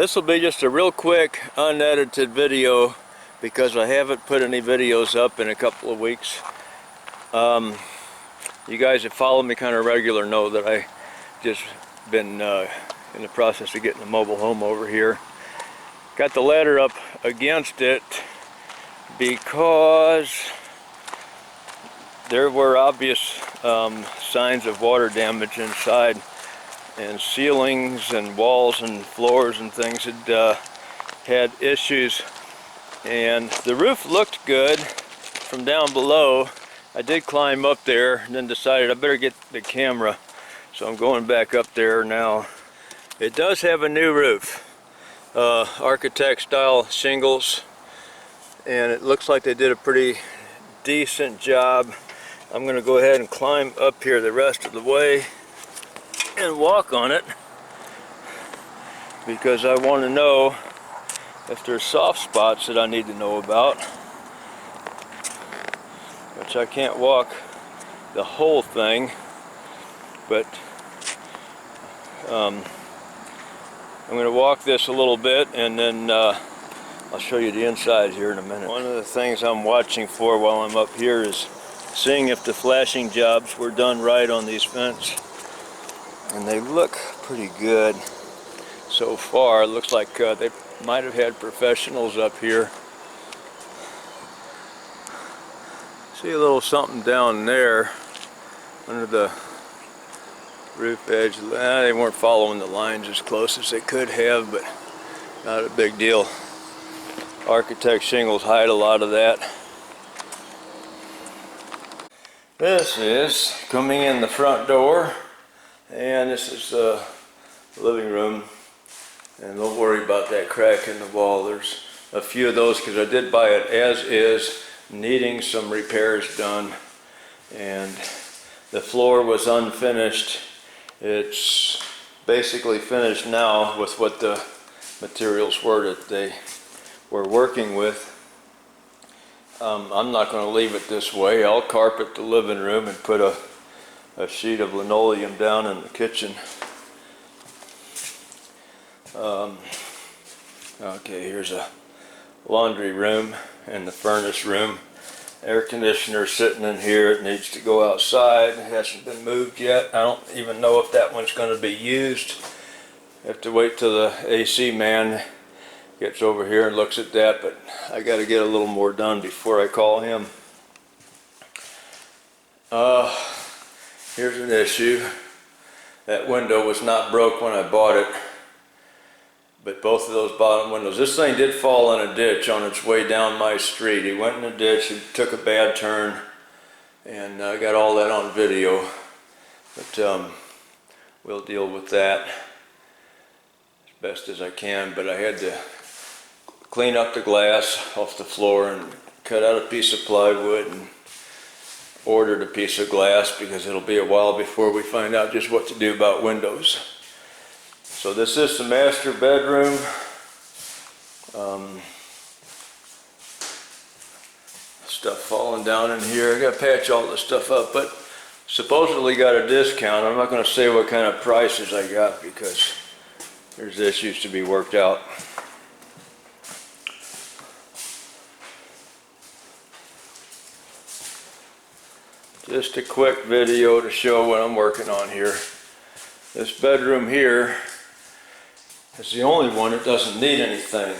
This will be just a real quick unedited video because I haven't put any videos up in a couple of weeks. You guys that follow me kind of regular know that I just been in the process of getting a mobile home over here. Got the ladder up against it because there were obvious signs of water damage inside, and ceilings and walls and floors and things had issues, and the roof looked good from down below. I did climb up there and then decided I better get the camera, so I'm going back up there now. It does have a new roof, architect style shingles, and it looks like they did a pretty decent job. I'm going to go ahead and climb up here the rest of the way and walk on it because I want to know if there's soft spots that I need to know about, which I can't walk the whole thing, but I'm going to walk this a little bit and then I'll show you the inside here in a minute. One of the things I'm watching for while I'm up here is seeing if the flashing jobs were done right on these vents, and they look pretty good so far. It looks like they might have had professionals up here. See a little something down there under the roof edge. They weren't following the lines as close as they could have, but not a big deal. Architect shingles hide a lot of that. This is coming in the front door, and this is the living room, and don't worry about that crack in the wall. There's a few of those because I did buy it as is, needing some repairs done, and the floor was unfinished. It's basically finished now with what the materials were that they were working with. I'm not going to leave it this way. I'll carpet the living room and put a sheet of linoleum down in the kitchen. Okay, here's a laundry room and the furnace room. Air conditioner sitting in here. It needs to go outside. It hasn't been moved yet. I don't even know if that one's going to be used. I have to wait till the AC man gets over here and looks at that, but I got to get a little more done before I call him. Here's an issue. That window was not broke when I bought it, but both of those bottom windows. This thing did fall in a ditch on its way down my street. He went in a ditch and took a bad turn, and I got all that on video, but we'll deal with that as best as I can. But I had to clean up the glass off the floor and cut out a piece of plywood and ordered a piece of glass because it'll be a while before we find out just what to do about windows. So this is the master bedroom. Stuff falling down in here. I gotta patch all this stuff up, but supposedly got a discount. I'm not gonna say what kind of prices I got because there's issues to be worked out. Just a quick video to show what I'm working on here. This bedroom here is the only one that doesn't need anything.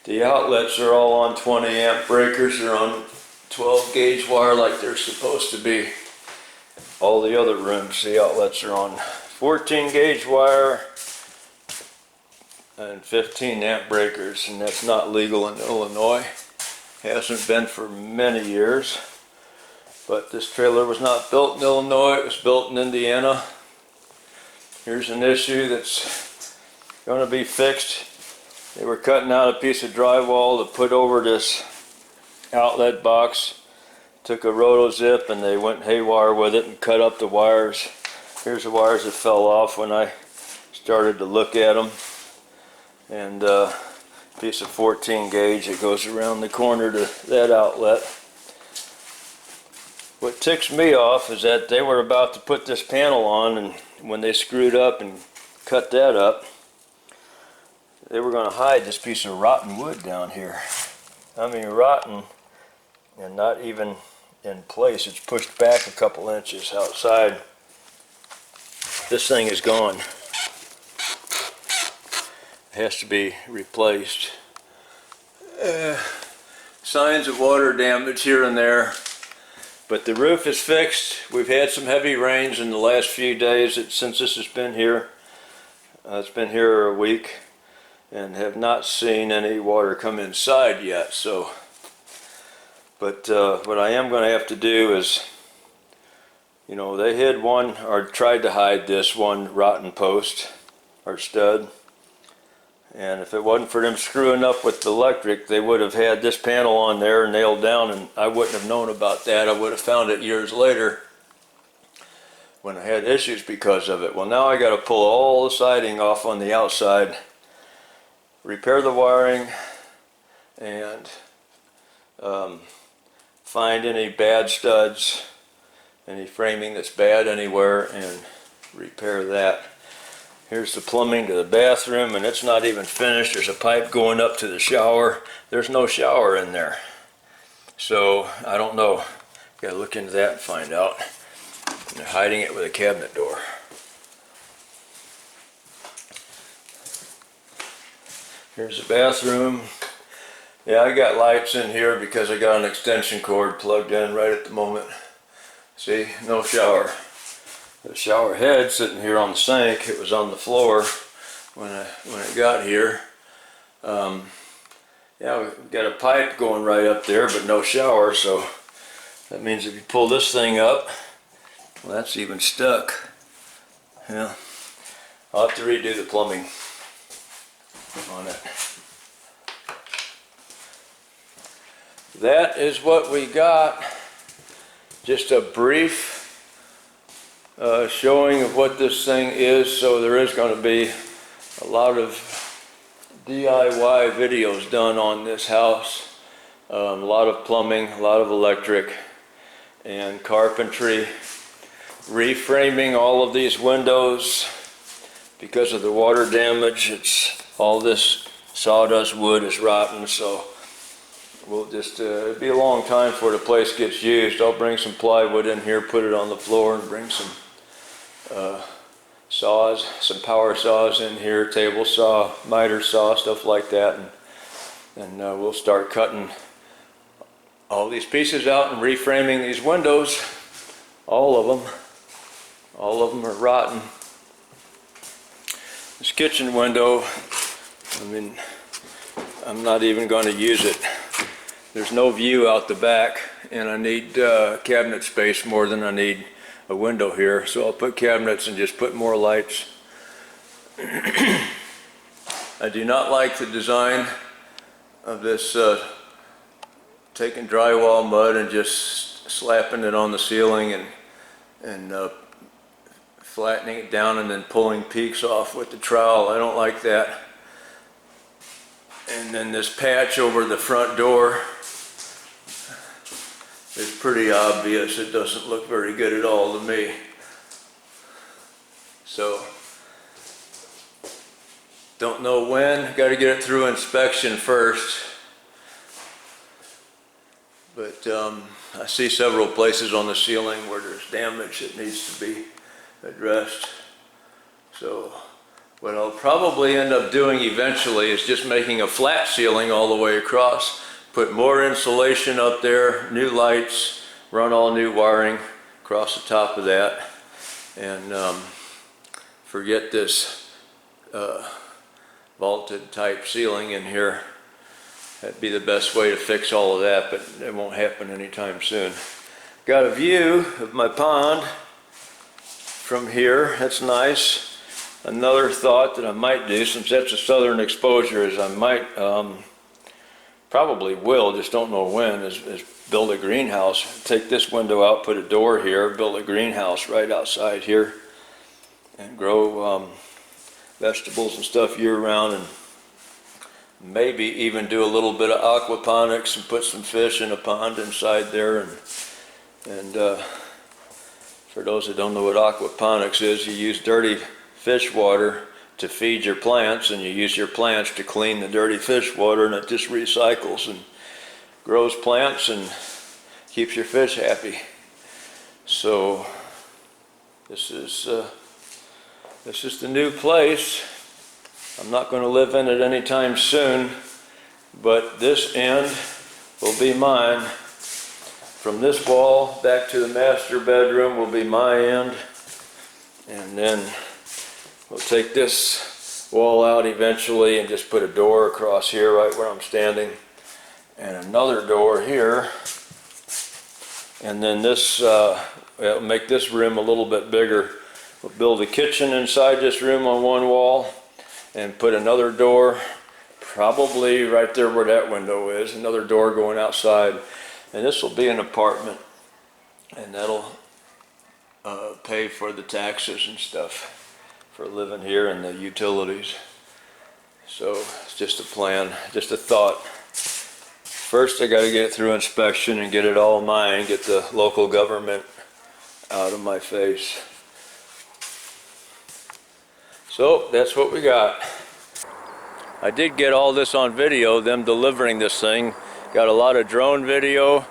The outlets are all on 20 amp breakers. They're on 12 gauge wire like they're supposed to be. All the other rooms, the outlets are on 14 gauge wire and 15 amp breakers, and that's not legal in Illinois. Hasn't been for many years. But this trailer was not built in Illinois, it was built in Indiana. Here's an issue that's going to be fixed. They were cutting out a piece of drywall to put over this outlet box. Took a roto-zip and they went haywire with it and cut up the wires. Here's the wires that fell off when I started to look at them. And a piece of 14 gauge that goes around the corner to that outlet. What ticks me off is that they were about to put this panel on, and when they screwed up and cut that up, they were going to hide this piece of rotten wood down here. I mean, rotten and not even in place. It's pushed back a couple inches outside. This thing is gone. It has to be replaced. Signs of water damage here and there, but the roof is fixed. We've had some heavy rains in the last few days since this has been here. It's been here a week and have not seen any water come inside yet. So, but what I am going to have to do is, you know, they hid one, or tried to hide this one rotten post or stud. And if it wasn't for them screwing up with the electric, they would have had this panel on there nailed down, and I wouldn't have known about that. I would have found it years later when I had issues because of it. Well, now I got to pull all the siding off on the outside, repair the wiring, and find any bad studs, any framing that's bad anywhere, and repair that. Here's the plumbing to the bathroom, and it's not even finished. There's a pipe going up to the shower. There's no shower in there. So, I don't know. Gotta look into that and find out. They're hiding it with a cabinet door. Here's the bathroom. Yeah, I got lights in here because I got an extension cord plugged in right at the moment. See, no shower. The shower head sitting here on the sink. It was on the floor when it got here. Yeah, we've got a pipe going right up there, but no shower. So that means if you pull this thing up, well, that's even stuck. Yeah, I'll have to redo the plumbing on it. That is what we got. Just a brief showing of what this thing is. So there is going to be a lot of DIY videos done on this house. A lot of plumbing, a lot of electric and carpentry, reframing all of these windows because of the water damage. It's all this sawdust wood is rotten, so we'll just it'll be a long time before the place gets used. I'll bring some plywood in here, put it on the floor, and bring some saws, some power saws in here, table saw, miter saw, stuff like that, and we'll start cutting all these pieces out and reframing these windows. All of them are rotten. This kitchen window, I mean, I'm not even going to use it. There's no view out the back, and I need cabinet space more than I need a window here, so I'll put cabinets and just put more lights. I do not like the design of this taking drywall mud and just slapping it on the ceiling and flattening it down and then pulling peaks off with the trowel. I don't like that. And then this patch over the front door is pretty obvious. It doesn't look very good at all to me. So, don't know when. Got to get it through inspection first. But I see several places on the ceiling where there's damage that needs to be addressed. So, what I'll probably end up doing eventually is just making a flat ceiling all the way across. Put more insulation up there, new lights, run all new wiring across the top of that, and forget this vaulted type ceiling in here. That'd be the best way to fix all of that, but it won't happen anytime soon. Got a view of my pond from here. That's nice. Another thought that I might do, since that's a southern exposure, is I might probably will, just don't know when, is build a greenhouse. Take this window out, put a door here, build a greenhouse right outside here, and grow vegetables and stuff year round, and maybe even do a little bit of aquaponics and put some fish in a pond inside there. And for those that don't know what aquaponics is, you use dirty fish water to feed your plants, and you use your plants to clean the dirty fish water, and it just recycles and grows plants and keeps your fish happy. So this is the new place. I'm not going to live in it anytime soon, but this end will be mine. From this wall back to the master bedroom will be my end, and then we'll take this wall out eventually and just put a door across here right where I'm standing, and another door here, and then this will make this room a little bit bigger. We'll build a kitchen inside this room on one wall and put another door probably right there where that window is, another door going outside. And this will be an apartment, and that'll pay for the taxes and stuff for living here and the utilities. So it's just a plan, just a thought. First I got to get it through inspection and get it all mine, get the local government out of my face. So that's what we got. I did get all this on video, them delivering this thing. Got a lot of drone video.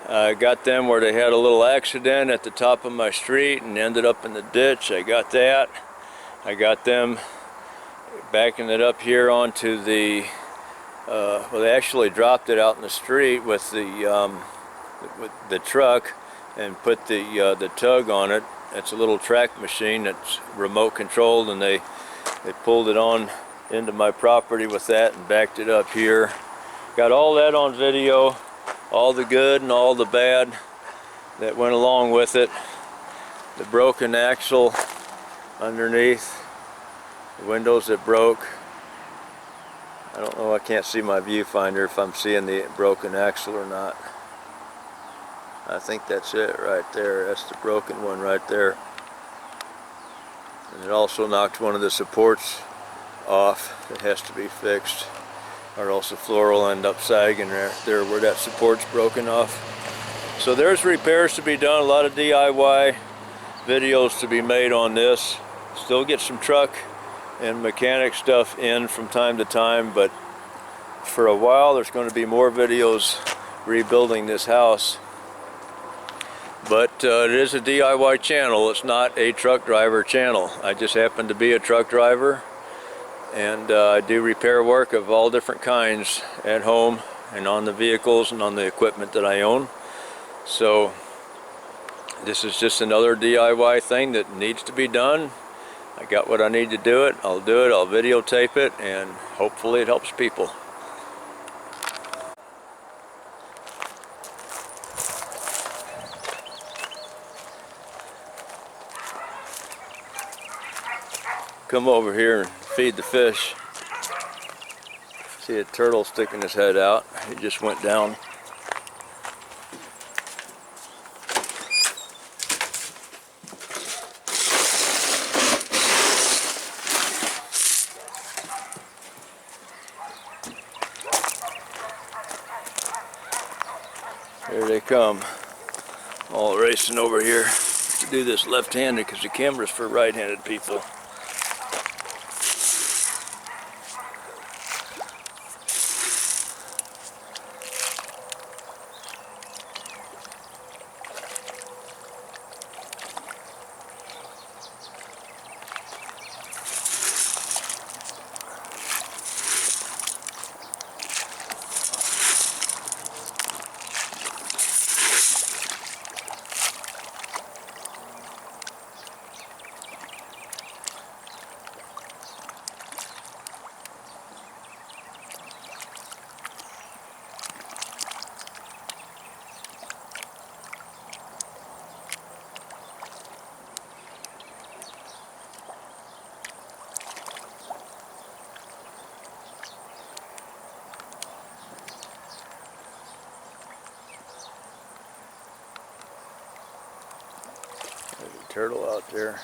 I got them where they had a little accident at the top of my street and ended up in the ditch. I got that. I got them backing it up here onto the, well, they actually dropped it out in the street with the truck and put the tug on it. It's a little track machine that's remote controlled, and they pulled it on into my property with that and backed it up here. Got all that on video, all the good and all the bad that went along with it. The broken axle underneath, the windows that broke. I don't know, I can't see my viewfinder if I'm seeing the broken axle or not. I think that's it right there. That's the broken one right there. And it also knocked one of the supports off that has to be fixed, or else the floor will end up sagging there where that support's broken off. So there's repairs to be done, a lot of DIY videos to be made on this. Still get some truck and mechanic stuff in from time to time, but for a while there's going to be more videos rebuilding this house. But it is a DIY channel, it's not a truck driver channel. I just happen to be a truck driver, and I do repair work of all different kinds at home and on the vehicles and on the equipment that I own. So this is just another DIY thing that needs to be done. I got what I need to do it, I'll do it, I'll videotape it, and hopefully it helps people. Come over here and feed the fish. See a turtle sticking his head out. He just went down. Here they come, all racing over here to do this left-handed because the camera's for right-handed people. There's a turtle out there.